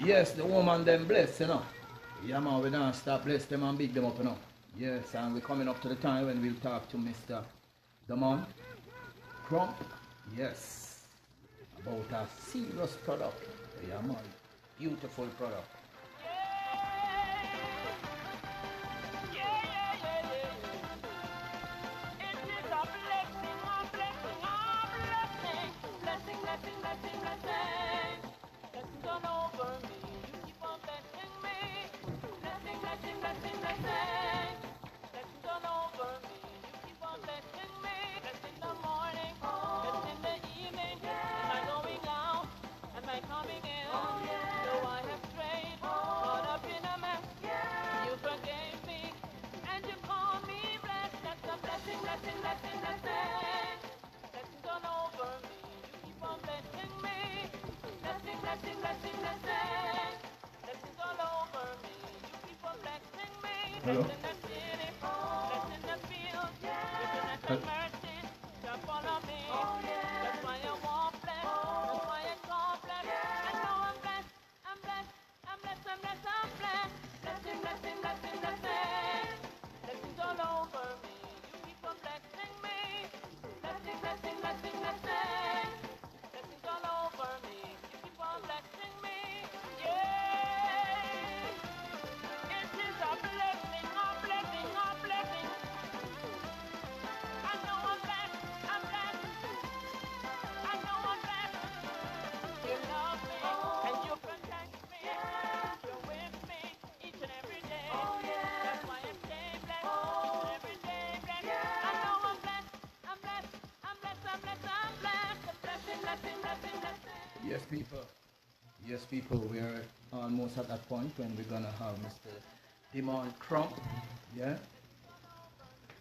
Yes, the woman them blessed, you know. Yeah, man, we don't stop bless them and big them up, you know. Yes, and we're coming up to the time when we'll talk to Mr. Damon Crump. Yes, about a serious product. Yeah, man, beautiful product. Hello? Yes, people. Yes, people. We're almost at that point when we're gonna have Mr. Damon Crump, yeah,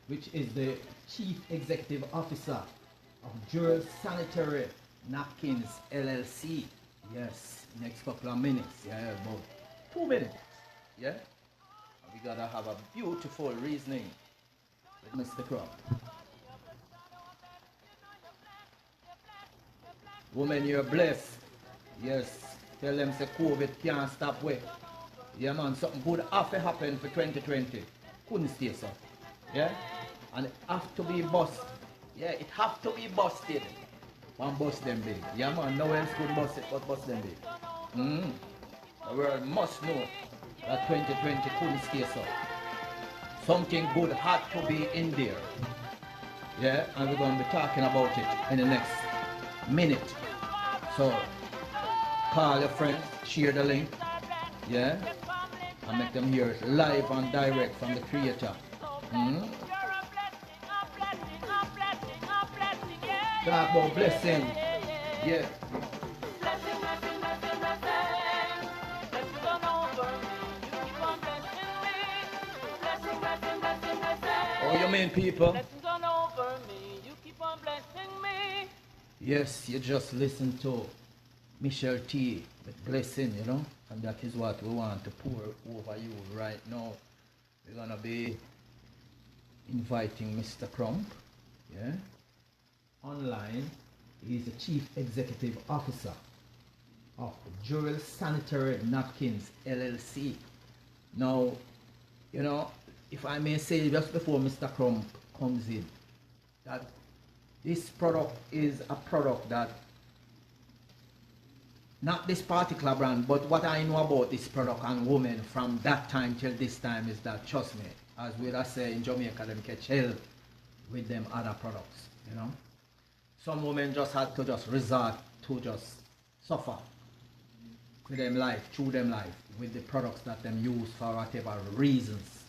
which is the Chief Executive Officer of Sanitary Napkins LLC. Yes, next couple of minutes. Yeah, about 2 minutes. Yeah, we gotta have a beautiful reasoning with Mr. Crump. Woman, you're blessed. Yes. Tell them say COVID can't stop way. Yeah man, something good have to happen for 2020. Couldn't stay so. Yeah? And it have to be bust. Yeah, it have to be busted. One bust them big. Yeah man, no one else could bust it but bust them big. The world must know that 2020 couldn't stay so. Something good had to be in there. Yeah, and we're going to be talking about it in the next minute. So call your friends, share the link, yeah, and make them hear it live and direct from the creator. Talk about blessing, yeah. Oh, you mean people? Yes, you just listen to Michelle T with blessing, you know, and that is what we want to pour over you right now. We're gonna be inviting Mr. Crump, yeah, online. He's the Chief Executive Officer of Sanitary Napkins LLC. Now, you know, if I may say just before Mr. Crump comes in, that this product is a product that, not this particular brand, but what I know about this product and women from that time till this time is that, trust me, as we say in Jamaica, them catch hell with them other products, you know. Some women just had to just resort to just suffer with them life, through them life, with the products that them use for whatever reasons,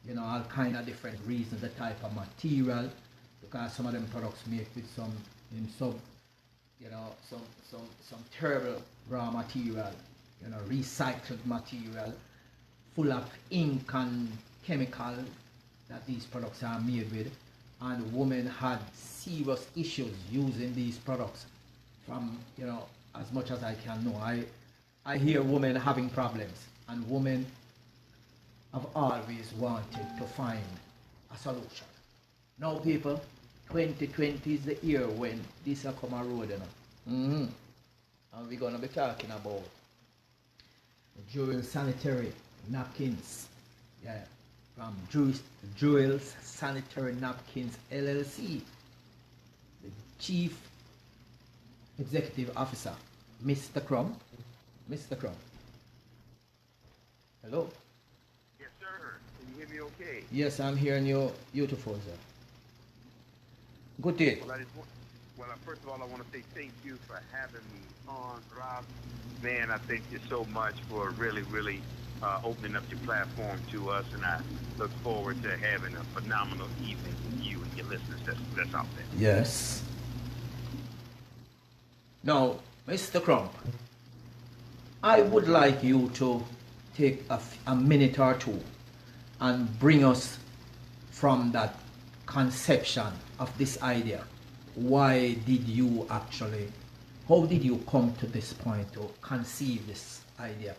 you know, all kind of different reasons, the type of material, because some of them products made with some you know, some terrible raw material, you know, recycled material, full of ink and chemical that these products are made with, and women had serious issues using these products. From, you know, as much as I can know, I hear women having problems, and women have always wanted to find a solution. Now people, 2020 is the year when this will come a road, you know. And we're going to be talking about Jewel Sanitary Napkins. Yeah, from Jewel's Sanitary Napkins LLC. The Chief Executive Officer, Mr. Crump. Mr. Crump. Hello. Yes, sir. Can you hear me okay? Yes, I'm hearing you beautiful, sir. Good day. First of all, I want to say thank you for having me on, Rob. Man, I thank you so much for really opening up your platform to us, and I look forward to having a phenomenal evening with you and your listeners that's out there. Yes. Now, Mr. Crump, I would like you to take a minute or two and bring us from that conception of this idea. Why did you actually, how did you come to this point to conceive this idea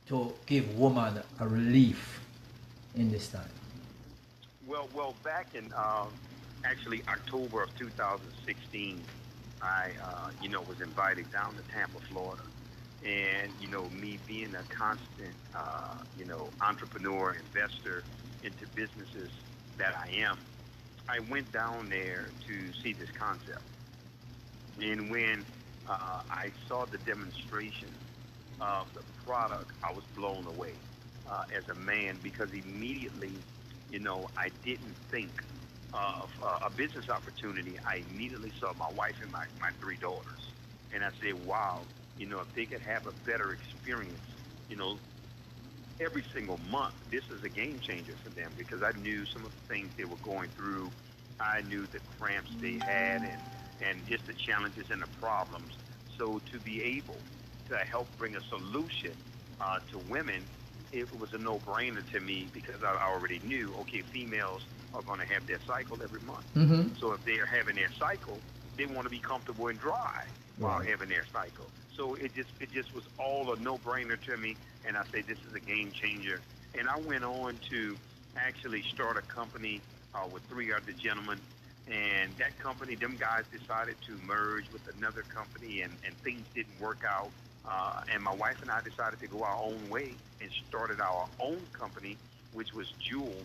to give woman a relief in this time? Well, back in actually October of 2016, I was invited down to Tampa, Florida, and me being a constant entrepreneur, investor into businesses that I am, I went down there to see this concept. And when I saw the demonstration of the product, I was blown away as a man, because immediately, I didn't think of a business opportunity. I immediately saw my wife and my three daughters. And I said, wow, if they could have a better experience, every single month, this is a game changer for them, because I knew some of the things they were going through. I knew the cramps they had and just the challenges and the problems. So to be able to help bring a solution to women, it was a no-brainer to me, because I already knew, okay, females are going to have their cycle every month. Mm-hmm. So if they're having their cycle, they want to be comfortable and dry while having their cycle. So it just was all a no-brainer to me, and I say this is a game changer. And I went on to actually start a company with three other gentlemen, and that company, them guys decided to merge with another company, and things didn't work out. And my wife and I decided to go our own way and started our own company, which was Jewel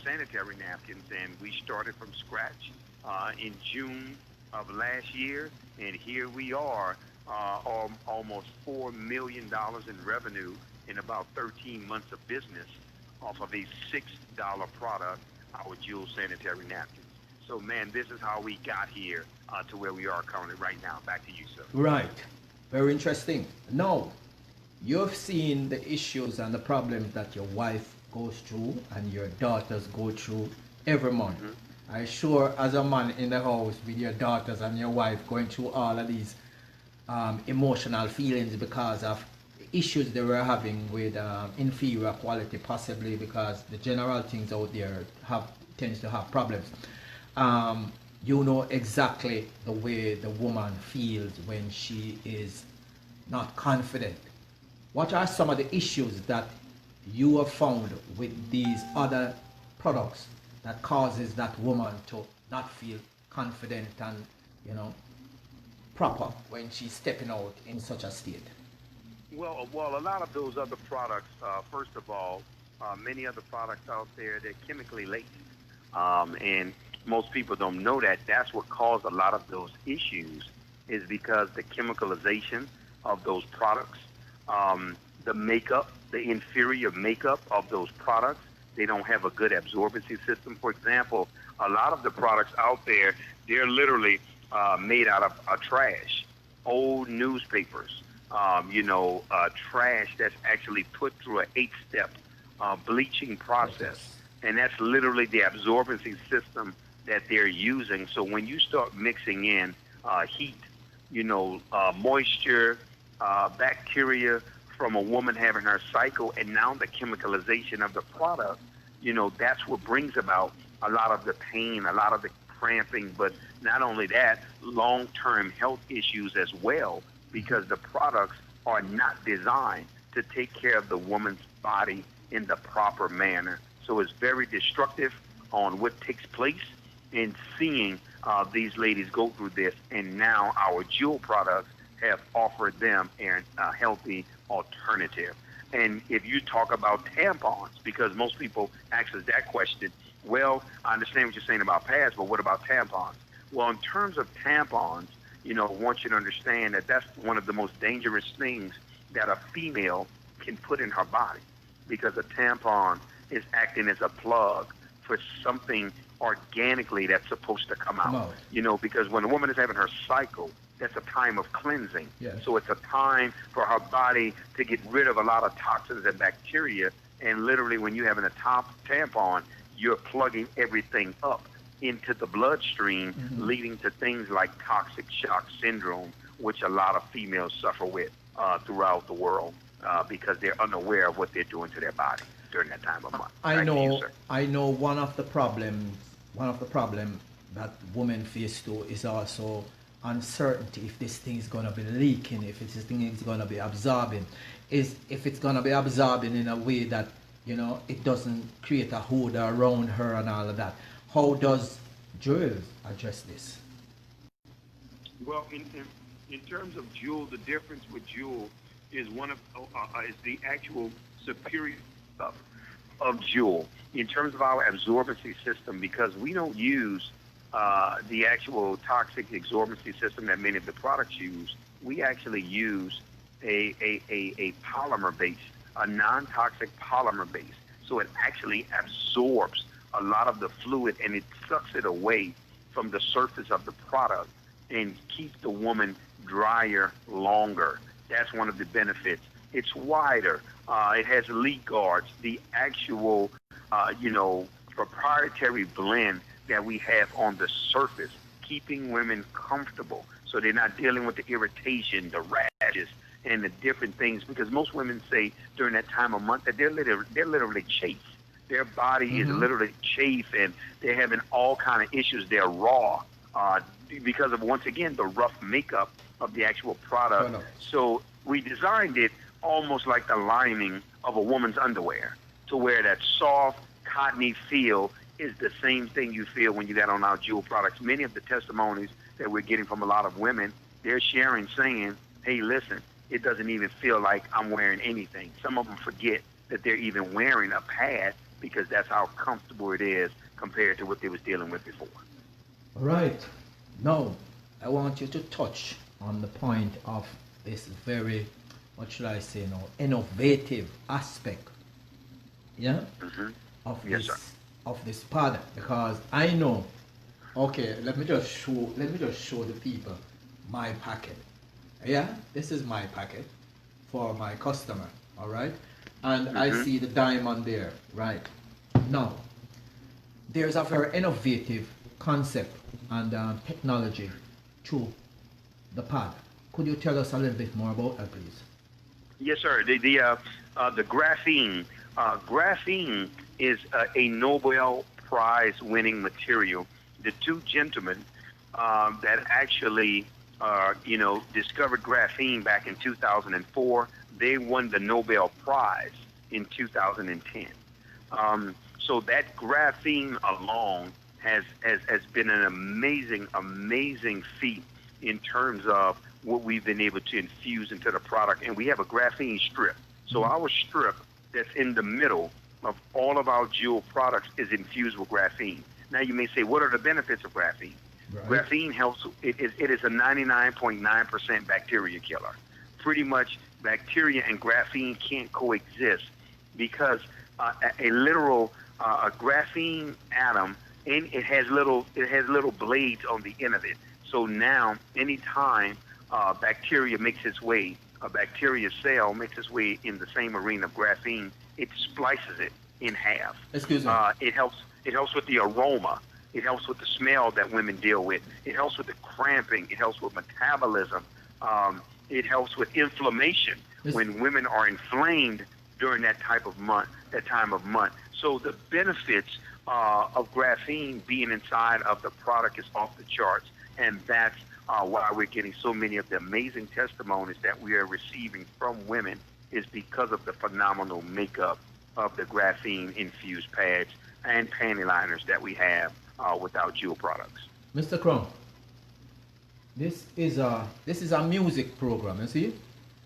Sanitary Napkins, and we started from scratch in June of last year, and here we are, almost $4 million in revenue in about 13 months of business off of a $6 product, our Jewel Sanitary Napkins. So, man, this is how we got here to where we are currently right now. Back to you, sir. Right. Very interesting. Now, you've seen the issues and the problems that your wife goes through and your daughters go through every month. Mm-hmm. I'm sure as a man in the house with your daughters and your wife going through all of these emotional feelings because of the issues they were having with inferior quality, possibly because the general things out there tends to have problems. You know exactly the way the woman feels when she is not confident. What are some of the issues that you have found with these other products that causes that woman to not feel confident and, proper when she's stepping out in such a state? Well, a lot of those other products, first of all, many other products out there, they're chemically laced. And most people don't know that. That's what caused a lot of those issues, is because the chemicalization of those products, the makeup, the inferior makeup of those products, they don't have a good absorbency system. For example, a lot of the products out there, they're literally made out of trash, old newspapers, trash that's actually put through an 8-step bleaching process. And that's literally the absorbency system that they're using. So when you start mixing in heat, moisture, bacteria from a woman having her cycle, and now the chemicalization of the product, that's what brings about a lot of the pain, a lot of the cramping, but not only that, long-term health issues as well, because the products are not designed to take care of the woman's body in the proper manner. So it's very destructive on what takes place in seeing these ladies go through this. And now our Jewel products have offered them a healthy alternative. And if you talk about tampons, because most people ask us that question, well, I understand what you're saying about pads, but what about tampons? Well, in terms of tampons, I want you to understand that that's one of the most dangerous things that a female can put in her body, because a tampon is acting as a plug for something organically that's supposed to come out. Because when a woman is having her cycle, that's a time of cleansing. Yes. So it's a time for her body to get rid of a lot of toxins and bacteria. And literally, when you're having a tampon, you're plugging everything up into the bloodstream, leading to things like toxic shock syndrome, which a lot of females suffer with throughout the world because they're unaware of what they're doing to their body during that time of month. I know one of the problems that women face too is also uncertainty if this thing is going to be leaking, if this thing is going to be absorbing, if it's going to be absorbing in a way that it doesn't create a hood around her and all of that. How does Jewel address this? Well, in terms of Jewel, the difference with Jewel is is the actual superior stuff of Jewel in terms of our absorbency system, because we don't use the actual toxic absorbency system that many of the products use. We actually use a polymer base, a non-toxic polymer base. So it actually absorbs a lot of the fluid and it sucks it away from the surface of the product and keeps the woman drier longer. That's one of the benefits. It's wider. It has leak guards. The actual, proprietary blend that we have on the surface, keeping women comfortable so they're not dealing with the irritation, the rashes, and the different things. Because most women say during that time of month that they're literally chafed. Their body is literally chafed, and they're having all kind of issues. They're raw because of, once again, the rough makeup of the actual product. So we designed it almost like the lining of a woman's underwear, to where that soft, cottony feel is the same thing you feel when you got on our Jewel products. Many of the testimonies that we're getting from a lot of women, they're sharing, saying, hey, listen, it doesn't even feel like I'm wearing anything. Some of them forget that they're even wearing a pad because that's how comfortable it is compared to what they was dealing with before. Right. Now, I want you to touch on the point of this very, what should I say now, innovative aspect, of this product, because I know. Okay, let me just show the people my packet. Yeah, this is my packet for my customer. All right, and I see the diamond there. Right now, there's a very innovative concept and technology to the pad. Could you tell us a little bit more about that, please? Yes, sir. The graphene. Graphene is a Nobel Prize winning material. The two gentlemen that actually discovered graphene back in 2004, they won the Nobel Prize in 2010. So that graphene alone has been an amazing feat in terms of what we've been able to infuse into the product. And we have a graphene strip. So our strip that's in the middle of all of our Jewel products is infused with graphene. Now you may say, what are the benefits of graphene? Right. Graphene helps, it is a 99.9% bacteria killer. Pretty much bacteria and graphene can't coexist because a literal graphene atom, and it has little blades on the end of it. So now anytime bacteria makes its way, a bacteria cell makes its way in the same arena of graphene, it splices it in half. Excuse me. It helps with the aroma. It helps with the smell that women deal with. It helps with the cramping. It helps with metabolism. It helps with inflammation when women are inflamed during that time of month. So the benefits of graphene being inside of the product is off the charts, and that's why we're getting so many of the amazing testimonies that we are receiving from women, is because of the phenomenal makeup of the graphene infused pads and panty liners that we have with our Jewel products. Mr. Crump, this is a music program, you see?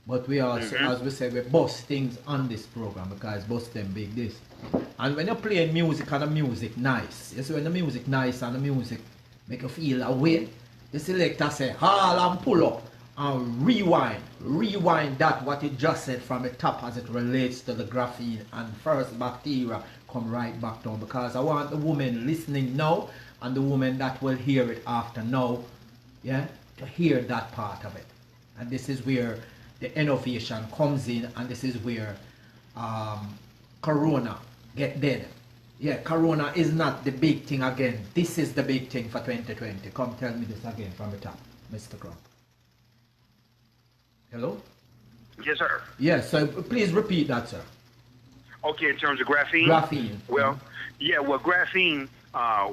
But we also, as we say, we bust things on this program because bust them big this. And when you're playing music and the music nice, you see when the music nice and the music make you feel away, the selector say, haul and pull up and rewind that what it just said from the top as it relates to the graphene and first bacteria come right back down, because I want the woman listening now and the woman that will hear it after now, yeah, to hear that part of it. And this is where the innovation comes in, and this is where Corona get dead. Yeah, Corona is not the big thing again. This is the big thing for 2020. Come tell me this again from the top, Mr. Crump. Hello? Yes, sir. Yes, so please repeat that, sir. Okay, in terms of graphene? Graphene. Well, yeah, well, graphene,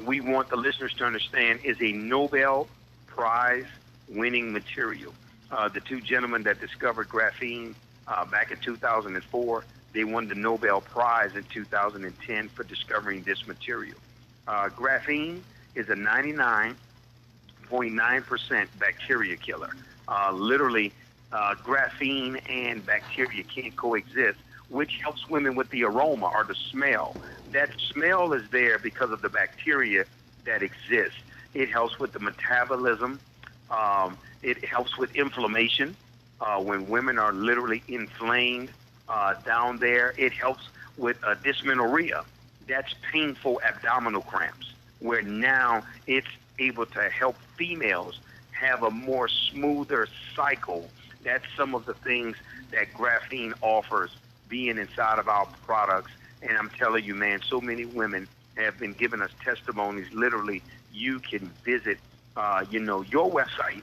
we want the listeners to understand, is a Nobel Prize winning material. The two gentlemen that discovered graphene back in 2004, they won the Nobel Prize in 2010 for discovering this material. Graphene is a 99.9% bacteria killer. Literally, graphene and bacteria can't coexist, which helps women with the aroma or the smell. That smell is there because of the bacteria that exists. It helps with the metabolism. It helps with inflammation. When women are literally inflamed down there, it helps with dysmenorrhea. That's painful abdominal cramps, where now it's able to help females have a more smoother cycle. That's some of the things that graphene offers being inside of our products. And I'm telling you, man, so many women have been giving us testimonies. Literally, you can visit your website,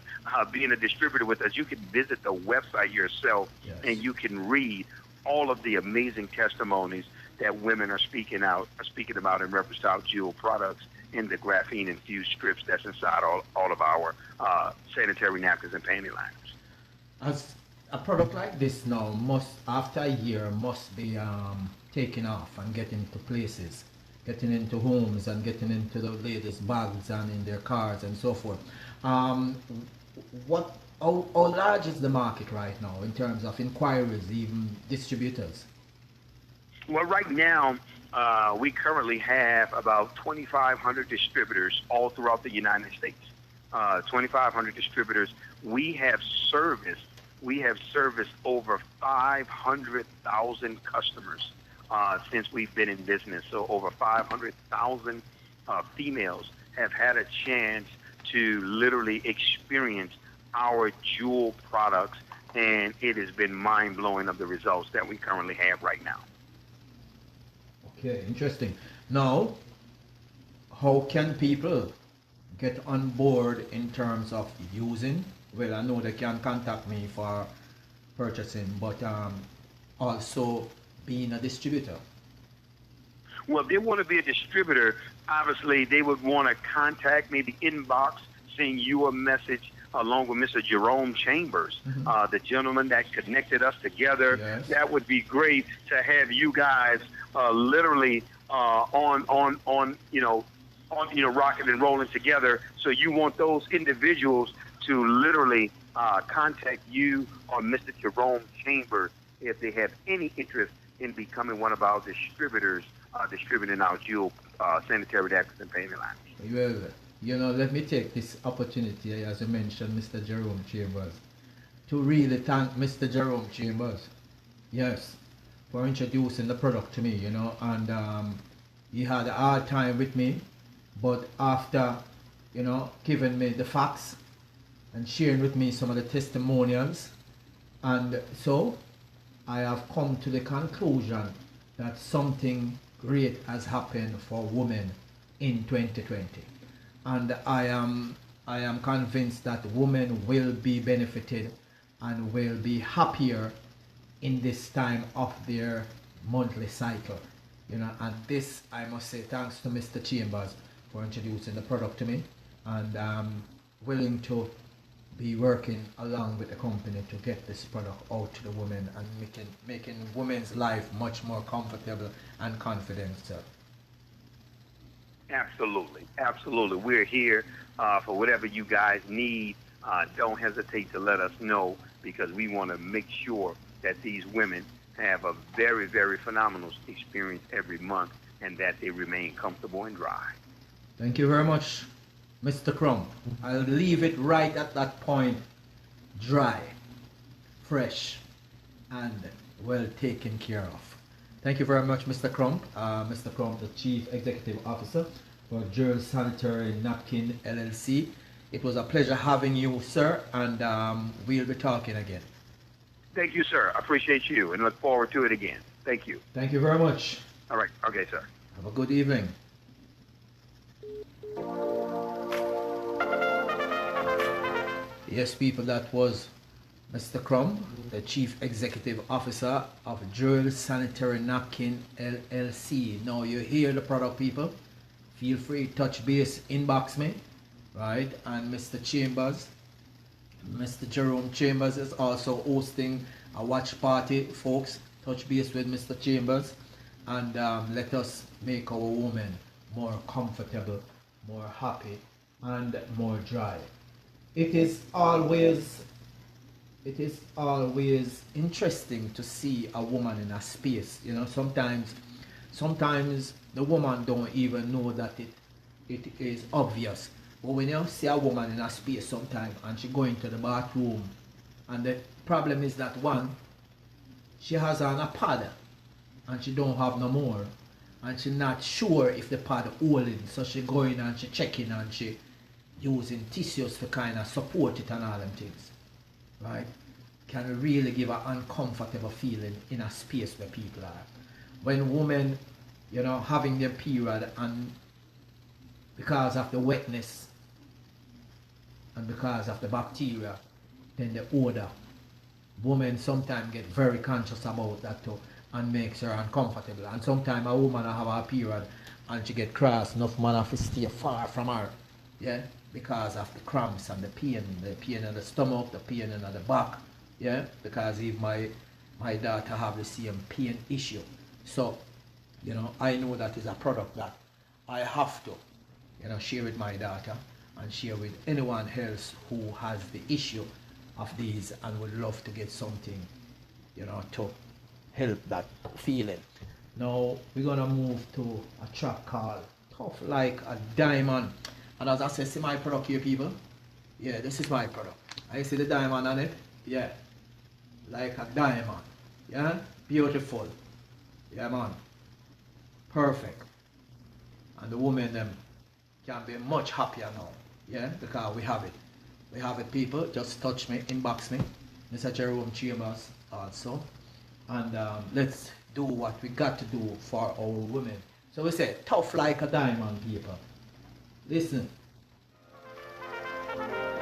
being a distributor with us, you can visit the website yourself, yes, and you can read all of the amazing testimonies that women are speaking about in reference to our jewel products and the graphene infused strips that's inside all of our sanitary napkins and panty liners. As a product like this now after a year must be taken off and getting to places, getting into homes and getting into the ladies' bags and in their cars and so forth. How large is the market right now in terms of inquiries, even distributors? Well, right now, we currently have about 2,500 distributors all throughout the United States. 2,500 distributors. We have serviced over 500,000 customers since we've been in business. So over 500,000 females have had a chance to literally experience our jewel products, and it has been mind-blowing of the results that we currently have right now. Okay, interesting. Now, how can people get on board in terms of using? Well, I know they can contact me for purchasing, but also being a distributor. Well, if they want to be a distributor, obviously they would want to contact me, the inbox, send you a message along with Mr. Jerome Chambers, the gentleman that connected us together. Yes. That would be great to have you guys literally on rocking and rolling together. So you want those individuals to literally contact you or Mr. Jerome Chambers if they have any interest in becoming one of our distributors, distributing our jewel sanitary napkins and panty liners. Well, let me take this opportunity, as you mentioned, Mr. Jerome Chambers, to really thank Mr. Jerome Chambers, yes, for introducing the product to me, and he had a hard time with me, but after, giving me the facts and sharing with me some of the testimonials, and so I have come to the conclusion that something great has happened for women in 2020. And I am convinced that women will be benefited and will be happier in this time of their monthly cycle. And this, I must say, thanks to Mr. Chambers for introducing the product to me, and I'm willing to be working along with the company to get this product out to the women and making women's life much more comfortable and confident, sir. Absolutely. We're here for whatever you guys need. Don't hesitate to let us know. because we want to make sure that these women have a very, very phenomenal experience every month and that they remain comfortable and dry. Thank you very much, Mr. Crump. I'll leave it right at that point. Dry, fresh, and well taken care of. Thank you very much, Mr. Crump. Mr. Crump, the Chief Executive Officer for Girls Sanitary Napkin LLC. It was a pleasure having you, sir, and we'll be talking again. Thank you, sir. I appreciate you and look forward to it again. Thank you. Thank you very much. All right. Okay, sir. Have a good evening. Yes, people, that was Mr. Crump, the Chief Executive Officer of Girls Sanitary Napkin LLC. Now you hear the product, people. Feel free to touch base, inbox me, right? And Mr. Chambers, Mr. Jerome Chambers is also hosting a watch party, folks. Touch base with Mr. Chambers and let us make our women more comfortable, more happy, and more dry. It is always interesting to see a woman in a space. You know, sometimes the woman don't even know that it is obvious. But when you see a woman in a space sometimes and she go into the bathroom, and the problem is that one, she has on a pad and she don't have no more, and she not sure if the pad holding, so she go in and she checking and she using tissues to kind of support it and all them things, right? Can really give an uncomfortable feeling in a space where people are. When women, you know, having their period and because of the wetness and because of the bacteria, then the odor, women sometimes get very conscious about that too and makes her uncomfortable. And sometimes a woman have a period and she get cross, enough man have to stay far from her, yeah, because of the cramps and the pain in the stomach, the pain in the back, yeah, because even my daughter have the same pain issue. So, you know, I know that is a product that I have to, you know, share with my daughter and share with anyone else who has the issue of these and would love to get something, you know, to help that feeling. Now we're gonna move to a track called Tough Like a Diamond. And as I said, see my product here, people? Yeah, this is my product. I see the diamond on it? Yeah. Like a diamond. Yeah? Beautiful. Yeah, man. Perfect. And the women them can be much happier now. Yeah? Because we have it. We have it, people. Just touch me, inbox me. Mr. Jerome Chambers also. And let's do what we got to do for our women. So we say, tough like a diamond, people. Listen.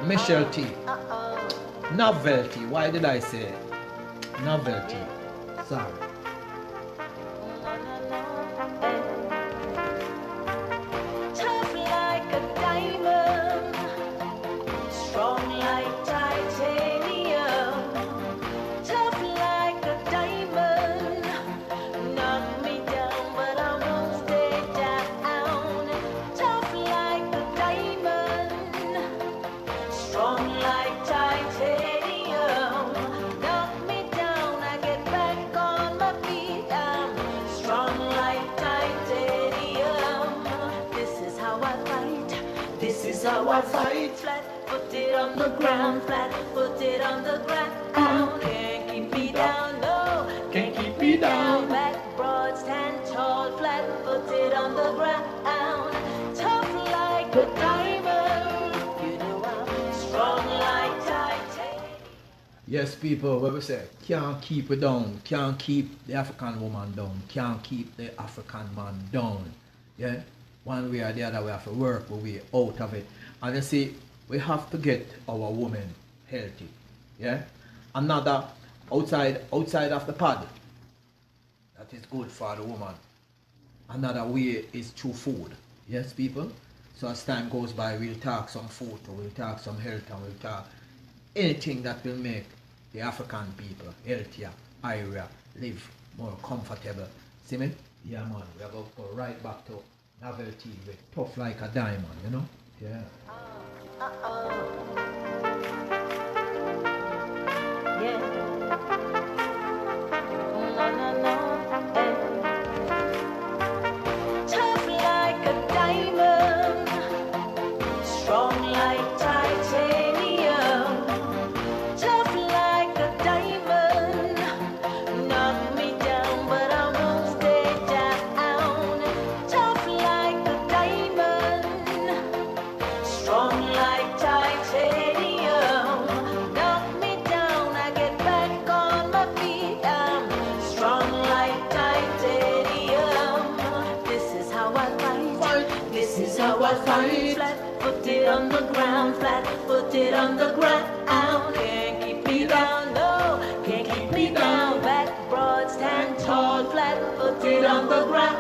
Michelle T. Novelty. Why did I say novelty? Sorry. Tough like a diamond, strong like titanium. Tough like a diamond, knock me down, but I won't stay down. Tough like a diamond, strong like titanium. Knock me down, I get back on my feet. I'm strong like titanium. This is how I fight. This is how I fight. Flat, put it on the ground. Flat, put it on the ground. Can't keep me down, no. Can't keep me down. Back broad, stand tall. Flat, put it on the ground. Tough like a diamond. You know I'm strong like titanium. Yes, people, what we say, can't keep it down, can't keep the African woman down, can't keep the African man down. Yeah? One way or the other, we have to work our way out of it. And you see, we have to get our woman healthy. Yeah? Another, outside of the pad, that is good for the woman. Another way is through food. Yes, people? So as time goes by, we'll talk some food, we'll talk some health, and we'll talk anything that will make the African people healthier, higher, live more comfortable. See me? Yeah, man. We are going to go right back to novelty with tough like a diamond, you know? Yeah. Yeah. No, no, no. Hey. Tough like a diamond, strong like titanium. Tough like a diamond, knock me down, but I won't stay down. Tough like a diamond, strong like titanium. Knock me down, I get back on my feet. I'm strong like titanium. This is how I fight. This is how I fight. Flat-footed on the ground, flat-footed on the ground. Can't keep me down, no, can't keep me down. Back broad, stand tall, flat-footed on the ground.